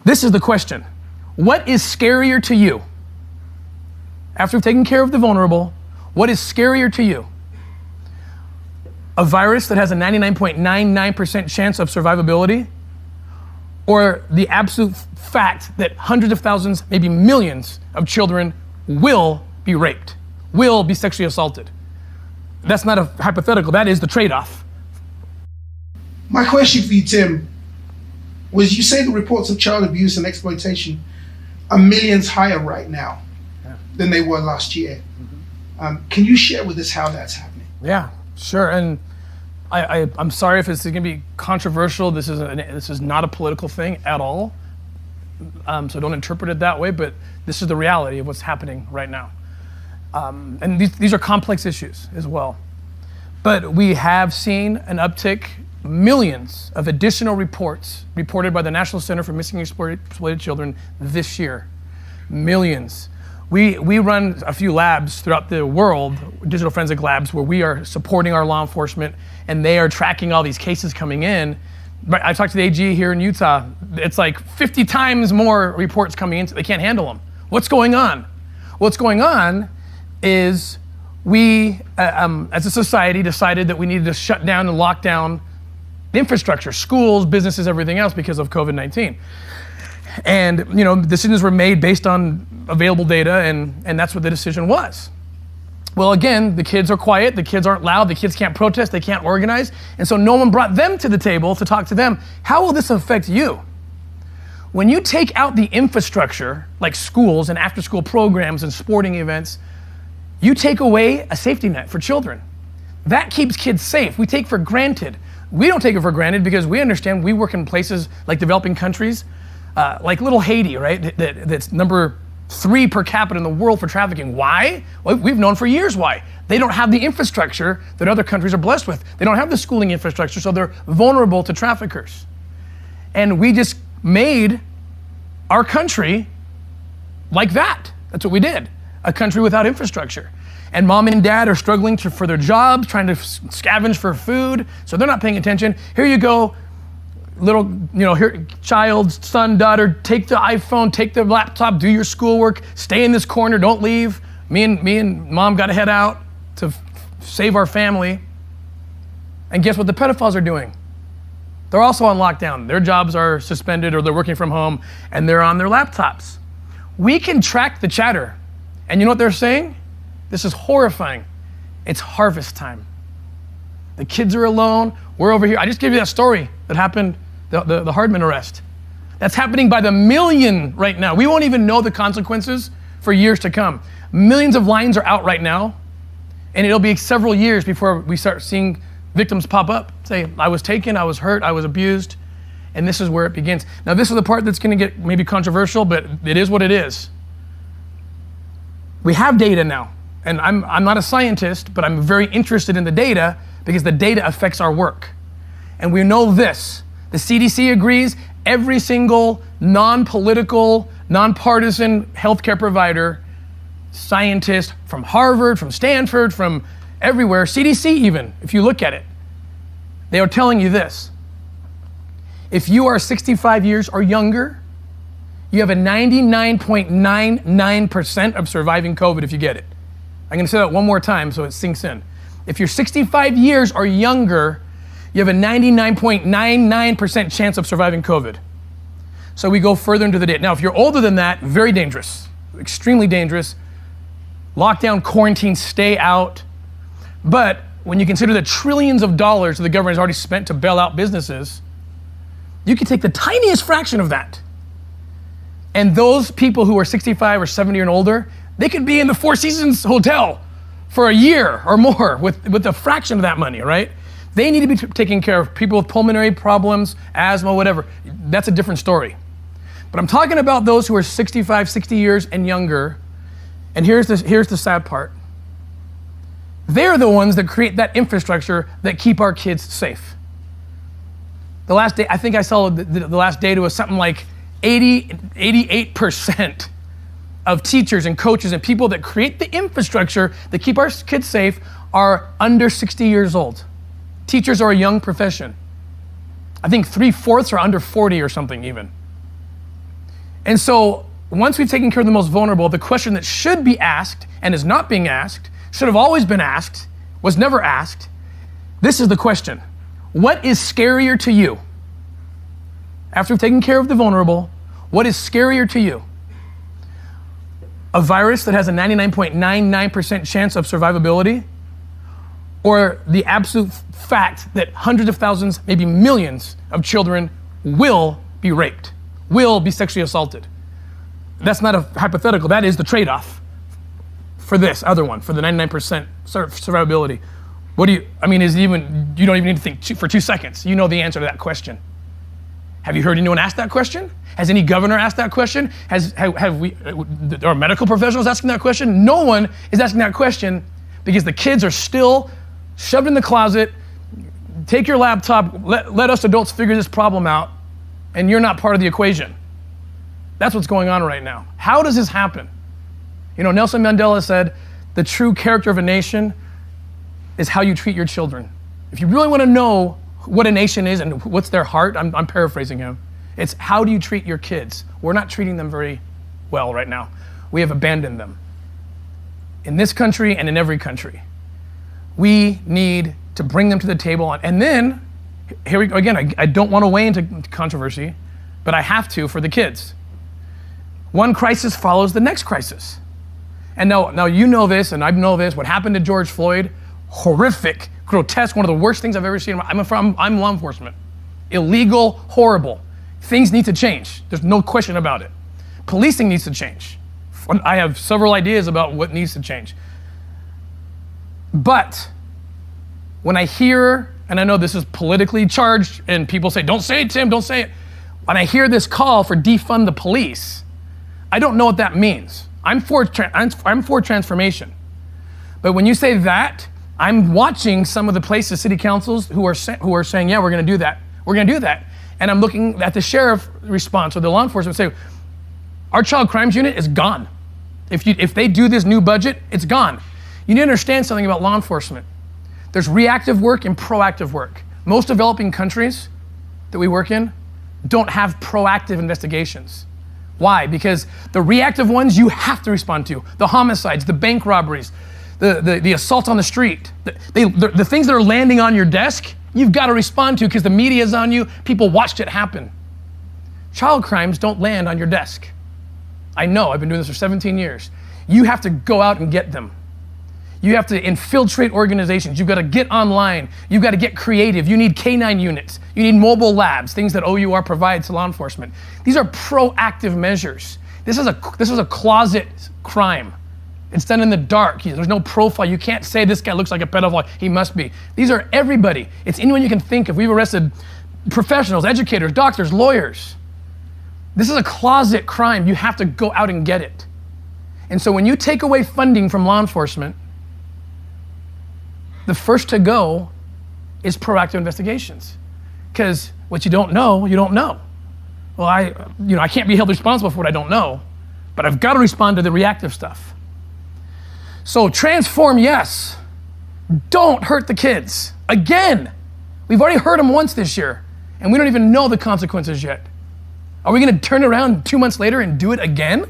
This is the question. What is scarier to you? After we've taken care of the vulnerable, what is scarier to you? A virus that has a 99.99% chance of survivability, or the absolute fact that hundreds of thousands, maybe millions of children will be raped, will be sexually assaulted? That's not a hypothetical, that is the trade-off. My question for you, Tim, was you say the reports of child abuse and exploitation are millions higher right now than they were last year. Can you share with us how that's happening? Yeah, sure. And I'm sorry if it's going to be controversial. This is not a political thing at all. So don't interpret it that way, but this is the reality of what's happening right now. And these are complex issues as well. But we have seen an uptick, millions of additional reports reported by the National Center for Missing and Exploited Children this year. Millions. We run a few labs throughout the world, digital forensic labs, where we are supporting our law enforcement and they are tracking all these cases coming in. But I talked to the AG here in Utah. It's like 50 times more reports coming in. They can't handle them. What's going on? What's going on is we, as a society, decided that we needed to shut down and lock down the infrastructure, schools, businesses, everything else because of COVID-19. And decisions were made based on available data, and that's what the decision was. Well, again, the kids are quiet, the kids aren't loud, the kids can't protest, they can't organize, and so no one brought them to the table to talk to them. How will this affect you? When you take out the infrastructure, like schools and after-school programs and sporting events, you take away a safety net for children. That keeps kids safe. We take for granted. We don't take it for granted because we understand we work in places like developing countries, like little Haiti, right? That's number 3 per capita in the world for trafficking. Why? Well, we've known for years why. They don't have the infrastructure that other countries are blessed with. They don't have the schooling infrastructure, so they're vulnerable to traffickers. And we just made our country like that. That's what we did. A country without infrastructure. And mom and dad are struggling for their jobs, trying to scavenge for food, so they're not paying attention. Here you go, little, child, son, daughter, take the iPhone, take the laptop, do your schoolwork, stay in this corner, don't leave. Me and mom got to head out to save our family. And guess what the pedophiles are doing? They're also on lockdown. Their jobs are suspended or they're working from home and they're on their laptops. We can track the chatter. And you know what they're saying? This is horrifying. It's harvest time. The kids are alone. We're over here. I just gave you that story that happened, the Hardman arrest. That's happening by the million right now. We won't even know the consequences for years to come. Millions of lines are out right now, and it'll be several years before we start seeing victims pop up, say, I was taken, I was hurt, I was abused, and this is where it begins. Now, this is the part that's going to get maybe controversial, but it is what it is. We have data now, and I'm not a scientist, but I'm very interested in the data because the data affects our work. And we know this. The CDC agrees every single non-political, non-partisan healthcare provider, scientist from Harvard, from Stanford, from everywhere, CDC even, if you look at it, they are telling you this. If you are 65 years or younger, you have a 99.99% of surviving COVID if you get it. I'm gonna say that one more time so it sinks in. If you're 65 years or younger, you have a 99.99% chance of surviving COVID. So we go further into the data. Now, if you're older than that, very dangerous, extremely dangerous. Lockdown, quarantine, stay out. But when you consider the trillions of dollars that the government has already spent to bail out businesses, you can take the tiniest fraction of that. And those people who are 65 or 70 and older, they could be in the Four Seasons Hotel for a year or more with a fraction of that money, right? They need to be taking care of people with pulmonary problems, asthma, whatever. That's a different story. But I'm talking about those who are 65, 60 years and younger. And here's the sad part. They're the ones that create that infrastructure that keep our kids safe. The last day, I think I saw the last data was something like 88% of teachers and coaches and people that create the infrastructure that keep our kids safe are under 60 years old. Teachers are a young profession. I think 3/4 are under 40 or something even. And so once we've taken care of the most vulnerable, the question that should be asked and is not being asked, should have always been asked, was never asked. This is the question. What is scarier to you? After we've taken care of the vulnerable, what is scarier to you? A virus that has a 99.99% chance of survivability, or the absolute fact that hundreds of thousands, maybe millions of children will be raped, will be sexually assaulted? That's not a hypothetical, that is the trade-off for this other one, for the 99% survivability. You don't even need to think for 2 seconds. You know the answer to that question. Have you heard anyone ask that question? Has any governor asked that question? Are medical professionals asking that question? No one is asking that question because the kids are still shoved in the closet. Take your laptop, let us adults figure this problem out, and you're not part of the equation. That's what's going on right now. How does this happen? Nelson Mandela said, the true character of a nation is how you treat your children. If you really want to know what a nation is and what's their heart, I'm paraphrasing him, it's how do you treat your kids? We're not treating them very well right now. We have abandoned them. In this country and in every country. We need to bring them to the table. And then, here we go again, I don't want to weigh into controversy, but I have to for the kids. One crisis follows the next crisis. And now you know this, and I know this, what happened to George Floyd, horrific, grotesque, one of the worst things I've ever seen. I'm law enforcement. Illegal, horrible. Things need to change. There's no question about it. Policing needs to change. I have several ideas about what needs to change. But when I hear, and I know this is politically charged, and people say, don't say it, Tim, don't say it. When I hear this call for defund the police, I don't know what that means. I'm for transformation. But when you say that, I'm watching some of the places, city councils, who are saying, yeah, we're going to do that. We're going to do that. And I'm looking at the sheriff response or the law enforcement say, our child crimes unit is gone. If they do this new budget, it's gone. You need to understand something about law enforcement. There's reactive work and proactive work. Most developing countries that we work in don't have proactive investigations. Why? Because the reactive ones you have to respond to. The homicides, the bank robberies, the assault on the street, the things that are landing on your desk, you've got to respond to because the media is on you, people watched it happen. Child crimes don't land on your desk. I know, I've been doing this for 17 years. You have to go out and get them. You have to infiltrate organizations. You've got to get online. You've got to get creative. You need K-9 units. You need mobile labs, things that OUR provides to law enforcement. These are proactive measures. This is a closet crime. It's done in the dark. There's no profile. You can't say this guy looks like a pedophile. He must be. These are everybody. It's anyone you can think of. We've arrested professionals, educators, doctors, lawyers. This is a closet crime. You have to go out and get it. And so when you take away funding from law enforcement, the first to go is proactive investigations. Because what you don't know, you don't know. Well, I can't be held responsible for what I don't know, but I've got to respond to the reactive stuff. So transform, yes. Don't hurt the kids. Again, we've already hurt them once this year, and we don't even know the consequences yet. Are we going to turn around 2 months later and do it again?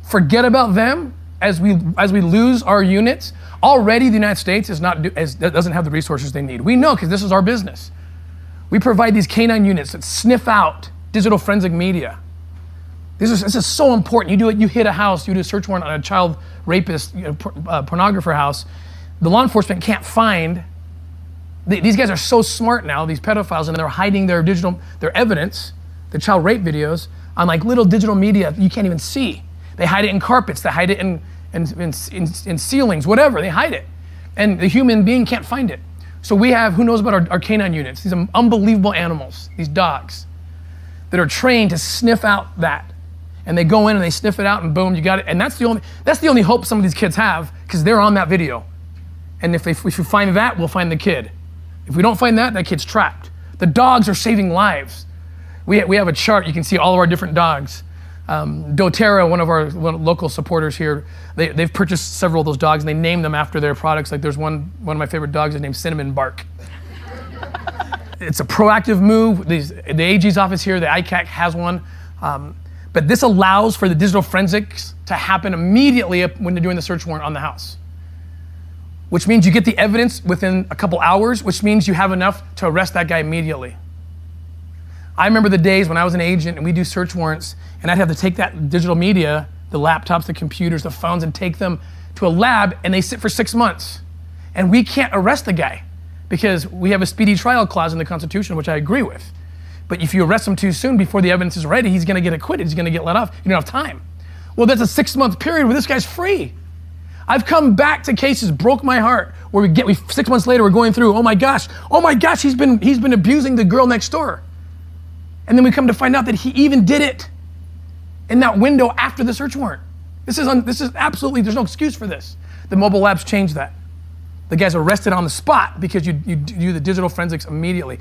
Forget about them as we lose our units? Already the United States doesn't have the resources they need. We know because this is our business. We provide these K-9 units that sniff out digital forensic media. This is so important. You do it, you hit a house, you do a search warrant on a child rapist, pornographer house. The law enforcement can't find, these guys are so smart now, these pedophiles, and they're hiding their evidence, the child rape videos, on like little digital media you can't even see. They hide it in carpets, they hide it in ceilings, whatever, they hide it. And the human being can't find it. So we have, who knows about our K-9 units, these unbelievable animals, these dogs, that are trained to sniff out that. And they go in and they sniff it out and boom, you got it. And that's the only hope some of these kids have, because they're on that video. And if we find that, we'll find the kid. If we don't find that, that kid's trapped. The dogs are saving lives. We have a chart, you can see all of our different dogs. doTERRA, one of our local supporters here, they've purchased several of those dogs and they name them after their products. Like there's one of my favorite dogs is named Cinnamon Bark. It's a proactive move. The AG's office here, the ICAC has one. But this allows for the digital forensics to happen immediately when they're doing the search warrant on the house. Which means you get the evidence within a couple hours, which means you have enough to arrest that guy immediately. I remember the days when I was an agent and we do search warrants, and I'd have to take that digital media, the laptops, the computers, the phones, and take them to a lab, and they sit for 6 months. And we can't arrest the guy because we have a speedy trial clause in the Constitution, which I agree with. But if you arrest him too soon before the evidence is ready, he's gonna get acquitted, he's gonna get let off, you don't have time. Well, that's a 6-month period where this guy's free. I've come back to cases, broke my heart, where 6 months later we're going through, oh my gosh, he's been abusing the girl next door. And then we come to find out that he even did it in that window after the search warrant. This is absolutely, there's no excuse for this. The mobile labs changed that. The guy's arrested on the spot because you do the digital forensics immediately.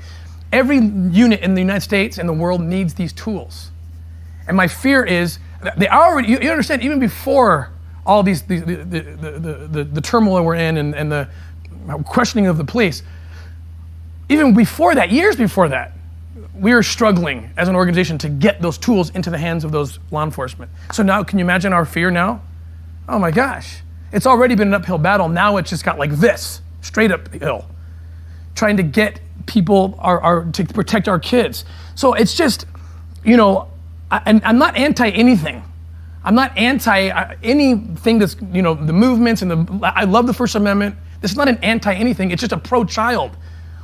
Every unit in the United States and the world needs these tools. And my fear is, they already, you understand, even before all these, the turmoil we're in and the questioning of the police, even before that, years before that, we are struggling as an organization to get those tools into the hands of those law enforcement. So now, can you imagine our fear now? Oh my gosh. It's already been an uphill battle. Now it's just got like this, straight uphill. Trying to get people to protect our kids. So it's just, I'm not anti anything. I'm not anti anything that's, the movements and I love the First Amendment. This is not an anti anything, it's just a pro-child.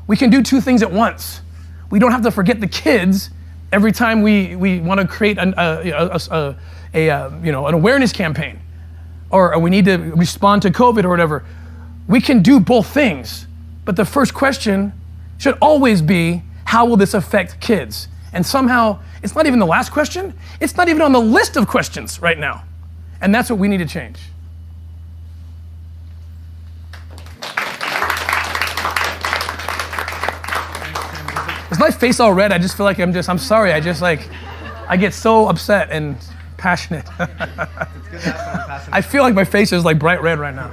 We can do two things at once. We don't have to forget the kids every time we want to create an awareness campaign, or we need to respond to COVID or whatever. We can do both things, but the first question should always be, how will this affect kids? And somehow, it's not even the last question. It's not even on the list of questions right now. And that's what we need to change. Is my face all red? I just feel like I'm sorry. I get so upset and passionate. It's good to have someone passionate. I feel like my face is like bright red right now.